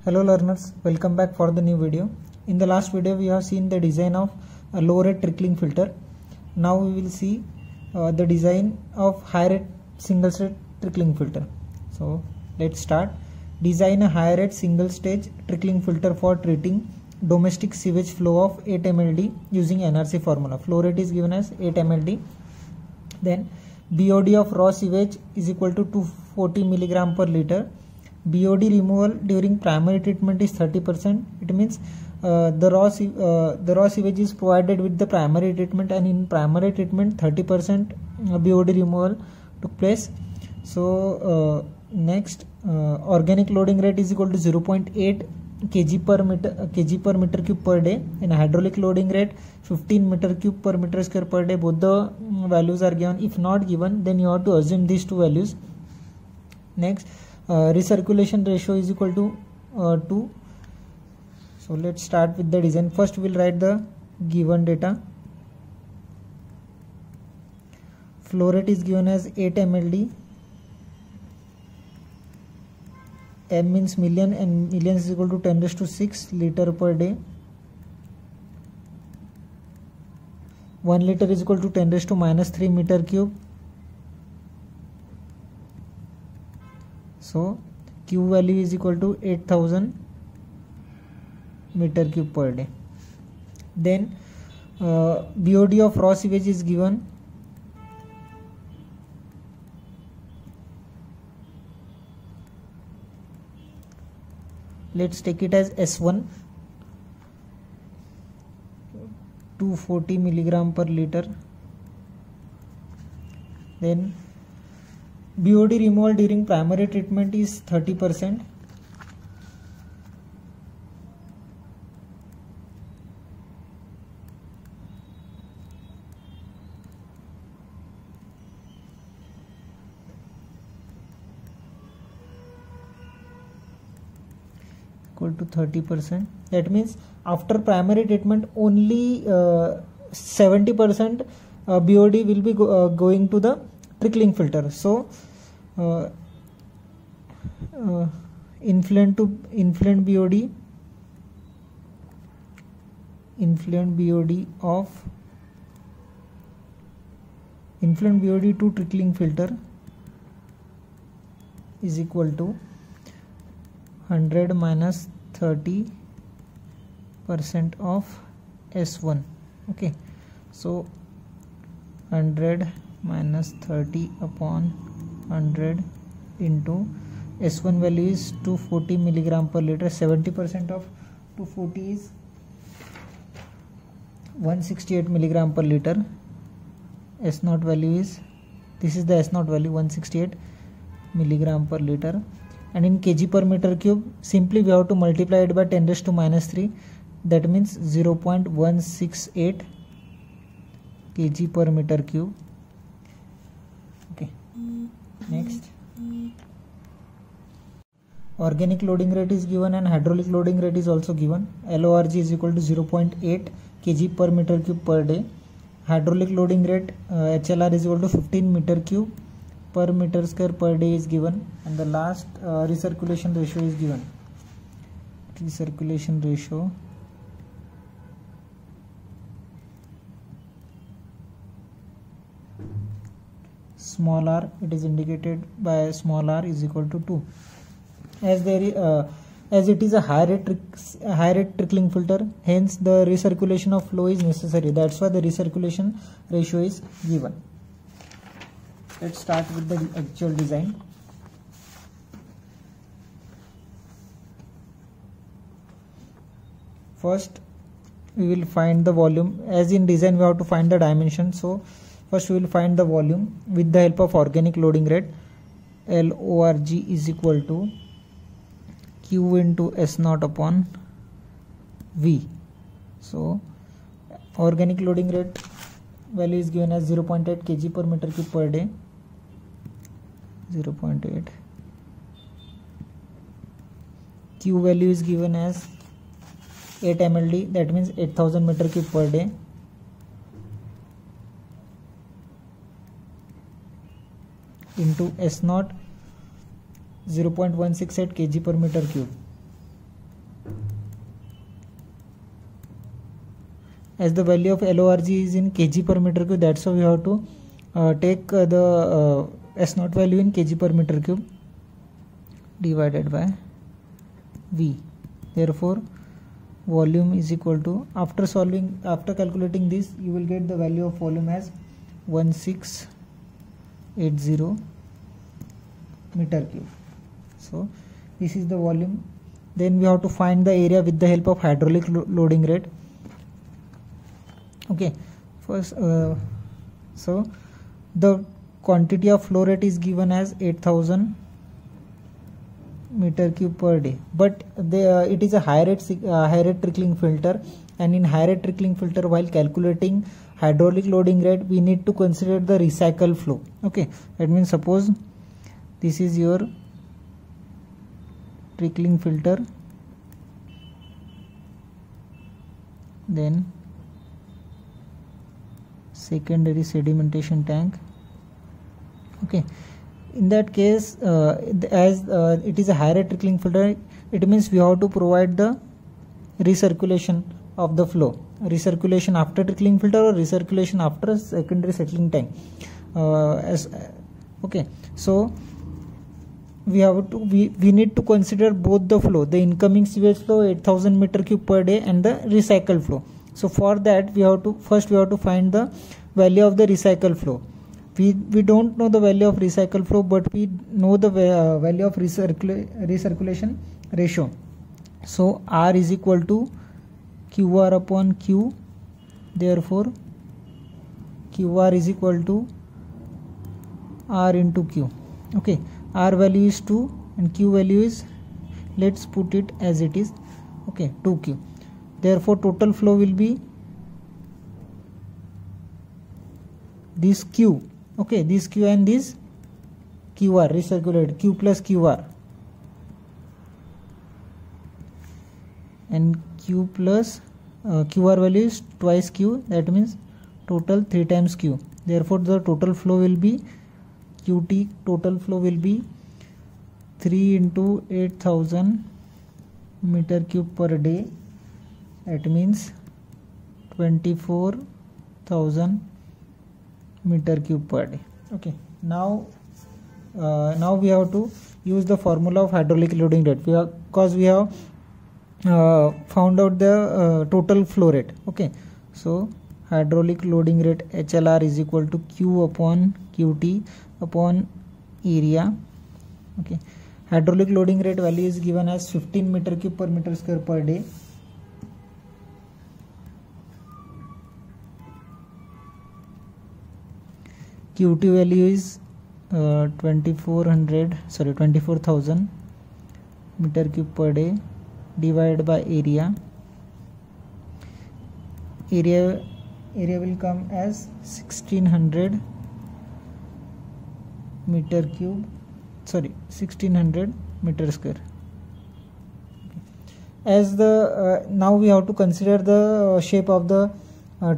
Hello learners, welcome back for the new video. In the last video we have seen the design of a low rate trickling filter. Now we will see the design of high rate single stage trickling filter. So let's start. Design a high rate single stage trickling filter for treating domestic sewage flow of 8 mld using NRC formula. Flow rate is given as 8 mld. Then BOD of raw sewage is equal to 240 milligram per liter. BOD removal during primary treatment is 30%. It means the raw sewage is provided with the primary treatment, and in primary treatment 30% BOD removal took place. So next, organic loading rate is equal to 0.8 kg per meter cube per day, and hydraulic loading rate 15 meter cube per meter square per day. Both the values are given. If not given, then you have to assume these two values. Next, recirculation ratio is equal to 2. So let's start with the design. First we will write the given data. Flow rate is given as 8 mld. M means million, and million is equal to 10⁶ liter per day. 1 liter is equal to 10⁻³ meter cube. So Q value is equal to 8000 meter cube per day. Then BOD of raw sewage is given. Let's take it as S1, 240 milligram per liter. Then BOD removal during primary treatment is 30%. Equal to 30%. That means after primary treatment only 70% BOD will be going to the trickling filter. So influent BOD to trickling filter is equal to 100 minus 30% of S1. Okay, so 100 minus 30 upon 100 into S1 value is 240 milligram per liter. 70% of 240 is 168 milligram per liter. S0 value is, this is the S0 value, 168 milligram per liter. And in kg per meter cube, simply we have to multiply it by 10⁻³ that means 0.168 kg per meter cube. Okay, next, organic loading rate is given and hydraulic loading rate is also given. LORG is equal to 0.8 kg per meter cube per day. Hydraulic loading rate HLR is equal to 15 meter cube per meter square per day is given, and the last recirculation ratio is given. Recirculation ratio small r, it is indicated by small r, is equal to 2. As it is a high rate trickling filter, hence the recirculation of flow is necessary. That's why the recirculation ratio is given. Let's start with the actual design. First we will find the volume. As in design we have to find the dimension, so first we will find the volume with the help of organic loading rate. LORG is equal to Q into S0 upon V. So organic loading rate value is given as 0.8 kg per meter cube per day. 0.8. Q value is given as 8 mld, that means 8000 meter cube per day. Into S0 0.168 kg per meter cube. as the value of LORG is in kg per meter cube, that's why we have to take the S0 value in kg per meter cube divided by V. Therefore volume is equal to, after calculating this, you will get the value of volume as 1680 meter cube. So this is the volume. Then we have to find the area with the help of hydraulic loading rate. Okay, first so the quantity of flow rate is given as 8000 meter cube per day, but it is a high rate trickling filter, and in high rate trickling filter, while calculating hydraulic loading rate, we need to consider the recycle flow. Okay, that means suppose this is your trickling filter, then secondary sedimentation tank. Okay, in that case, as it is a high rate trickling filter, it means we have to provide the recirculation of the flow, recirculation after trickling filter or recirculation after secondary settling tank. Okay, so we need to consider both the flow, the incoming sewage flow 8000 meter cube per day and the recycle flow. So for that we have to find the value of the recycle flow. We don't know the value of recycle flow, but we know the value of recirculation ratio. So R is equal to QR upon Q. Therefore QR is equal to R into Q. Okay, R value is 2 and Q value is, let's put it as it is, okay, 2Q. Therefore total flow will be this Q. Okay, this Q and this QR recirculated, Q plus QR, and Q plus QR value is twice Q, that means total 3 times Q. Therefore the total flow will be QT, total flow will be 3 into 8000 meter cube per day, that means 24,000 meter cube per day. Okay, now we have to use the formula of hydraulic loading rate, because we have found out the total flow rate. Okay, so hydraulic loading rate HLR is equal to Q upon QT upon area. Okay, hydraulic loading rate value is given as 15 meter cube per meter square per day. QT value is 24,000 meter cube per day divided by area. Area will come as 1600 meter cube, 1600 meter square. As the now we have to consider the shape of the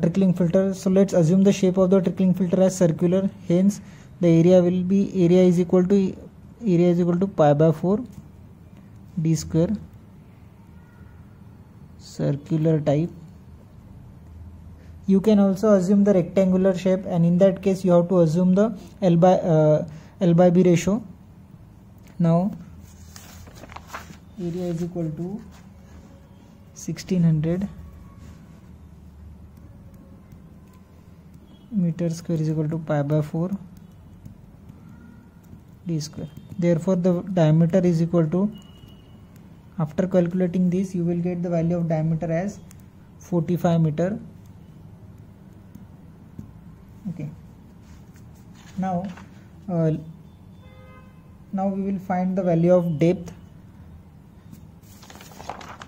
trickling filter. So let's assume the shape of the trickling filter as circular, hence the area is equal to pi by 4 d square, circular type. You can also assume the rectangular shape, and in that case you have to assume the L by B ratio. Now area is equal to 1600 meter square is equal to pi by 4 d square. Therefore the diameter is equal to, after calculating this, you will get the value of diameter as 45 meter. Okay, now we will find the value of depth.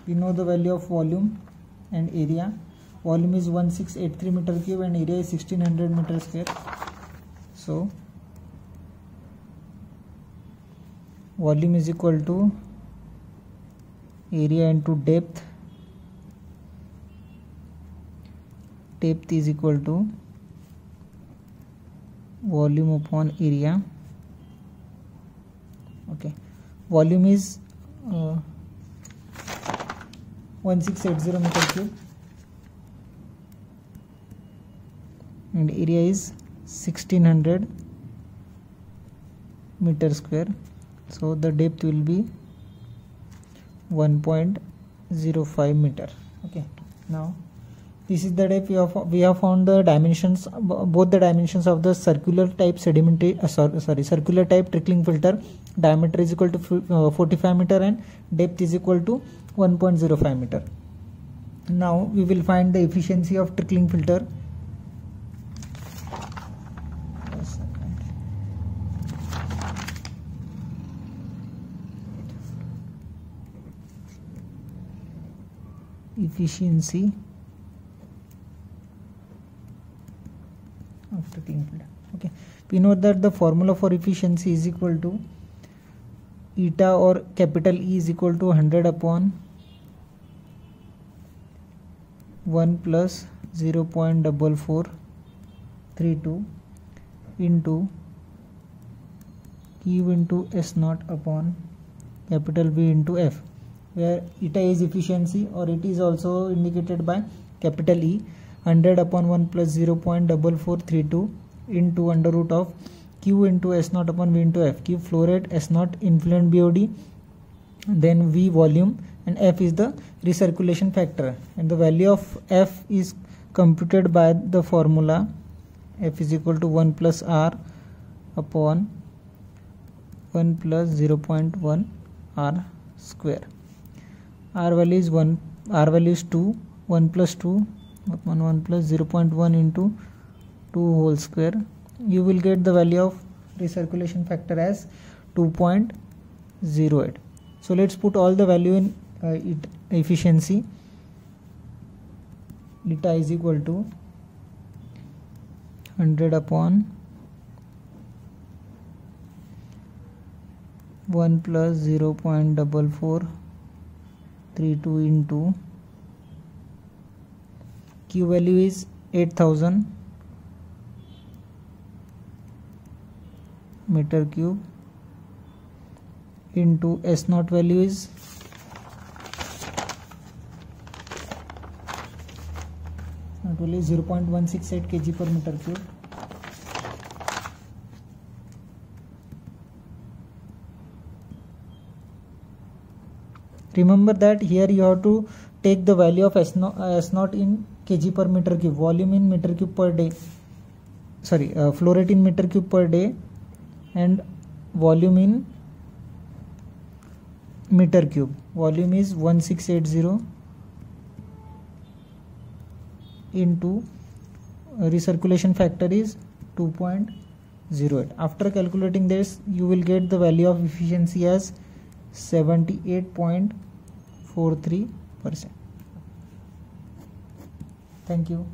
We know the value of volume and area. Volume is 1683 meter cube and area is 1600 meter square. So volume is equal to area into depth. Depth is equal to volume upon area. Okay, volume is 1680 meter cube and area is 1600 meter square, so the depth will be 1.05 meter. Okay, now this is the depth. We have found the dimensions, both the dimensions of the circular type circular type trickling filter. Diameter is equal to 45 meter and depth is equal to 1.05 meter. Now we will find the efficiency of trickling filter. Efficiency of trickling filter. Okay, we know that the formula for efficiency is equal to eta, or capital E, is equal to 100 upon 1 plus 0.4432 into Q into S naught upon capital V into F, where eta is efficiency, or it is also indicated by capital E. 100 upon 1 plus 0.4432 into under root of Q into S naught upon V into F. Q flow rate, S naught influent BOD, then V volume, and F is the recirculation factor, and the value of F is computed by the formula F is equal to 1 plus R upon 1 plus 0.1 R square. R value is 1, R value is 2, 1 plus 2 upon 1 plus 0.1 into 2 whole square. You will get the value of recirculation factor as 2.08. So let's put all the value in efficiency. Eta is equal to 100 upon 1 plus 0.4432 into Q value is 8000 meter cube into S naught value is 0.168 kg per meter cube. Remember that here you have to take the value of S naught in kg per meter cube, volume in meter cube per day, flow rate in meter cube per day, and volume in meter cube. Volume is 1680 into recirculation factor is 2.08. After calculating this, you will get the value of efficiency as 78.43%. Thank you.